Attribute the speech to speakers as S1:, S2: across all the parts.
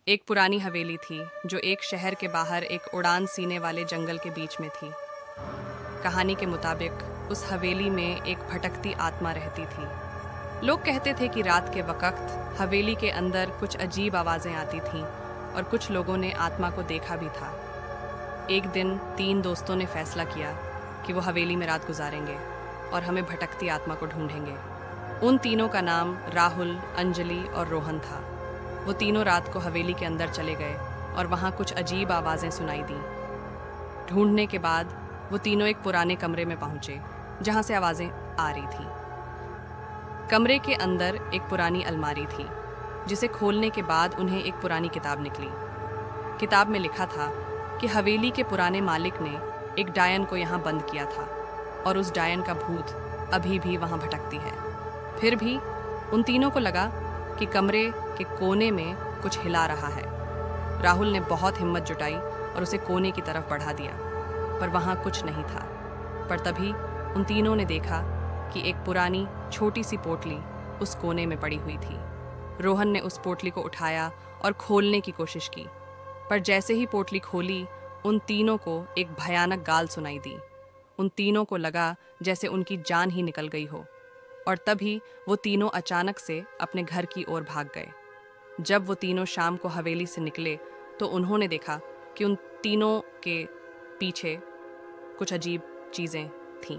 S1: एक पुरानी हवेली थी जो एक शहर के बाहर एक उड़ान सीने वाले जंगल के बीच में थी। कहानी के मुताबिक उस हवेली में एक भटकती आत्मा रहती थी। लोग कहते थे कि रात के वक्त हवेली के अंदर कुछ अजीब आवाजें आती थीं और कुछ लोगों ने आत्मा को देखा भी था। एक दिन 3 दोस्तों ने फैसला किया कि वो हवेली में रात गुजारेंगे और हमें भटकती आत्मा को ढूंढेंगे। उन तीनों का नाम राहुल, अंजलि और रोहन था। वो तीनों रात को हवेली के अंदर चले गए और वहाँ कुछ अजीब आवाज़ें सुनाई दी। ढूंढने के बाद वो तीनों एक पुराने कमरे में पहुंचे जहाँ से आवाज़ें आ रही थी। कमरे के अंदर एक पुरानी अलमारी थी जिसे खोलने के बाद उन्हें एक पुरानी किताब निकली। किताब में लिखा था कि हवेली के पुराने मालिक ने एक डायन को यहाँ बंद किया था और उस डायन का भूत अभी भी वहाँ भटकती है। फिर भी उन तीनों को लगा कि कमरे के कोने में कुछ हिला रहा है। राहुल ने बहुत हिम्मत जुटाई और उसे कोने की तरफ बढ़ा दिया, पर वहाँ कुछ नहीं था। पर तभी उन तीनों ने देखा कि एक पुरानी छोटी सी पोटली उस कोने में पड़ी हुई थी। रोहन ने उस पोटली को उठाया और खोलने की कोशिश की, पर जैसे ही पोटली खोली उन तीनों को एक भयानक गाल सुनाई दी। उन तीनों को लगा जैसे उनकी जान ही निकल गई हो, और तभी वो तीनों अचानक से अपने घर की ओर भाग गए। जब वो तीनों शाम को हवेली से निकले तो उन्होंने देखा कि उन तीनों के पीछे कुछ अजीब चीजें थीं।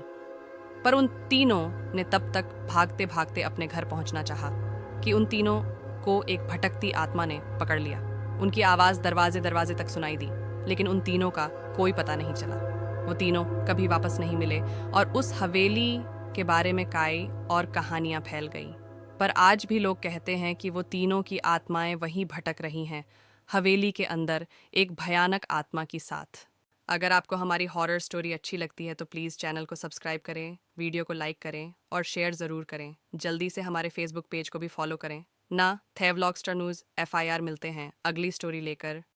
S1: पर उन तीनों ने तब तक भागते भागते अपने घर पहुंचना चाहा कि उन तीनों को एक भटकती आत्मा ने पकड़ लिया। उनकी आवाज़ दरवाजे दरवाजे तक सुनाई दी, लेकिन उन तीनों का कोई पता नहीं चला। वो तीनों कभी वापस नहीं मिले और उस हवेली के बारे में कई और कहानियां फैल गईं। पर आज भी लोग कहते हैं कि वो तीनों की आत्माएं वहीं भटक रही हैं, हवेली के अंदर एक भयानक आत्मा की साथ। अगर आपको हमारी हॉरर स्टोरी अच्छी लगती है तो प्लीज़ चैनल को सब्सक्राइब करें, वीडियो को लाइक करें और शेयर ज़रूर करें। जल्दी से हमारे फेसबुक पेज को भी फॉलो करें। ना थे व्लॉगस्टर न्यूज़ FIR मिलते हैं अगली स्टोरी लेकर।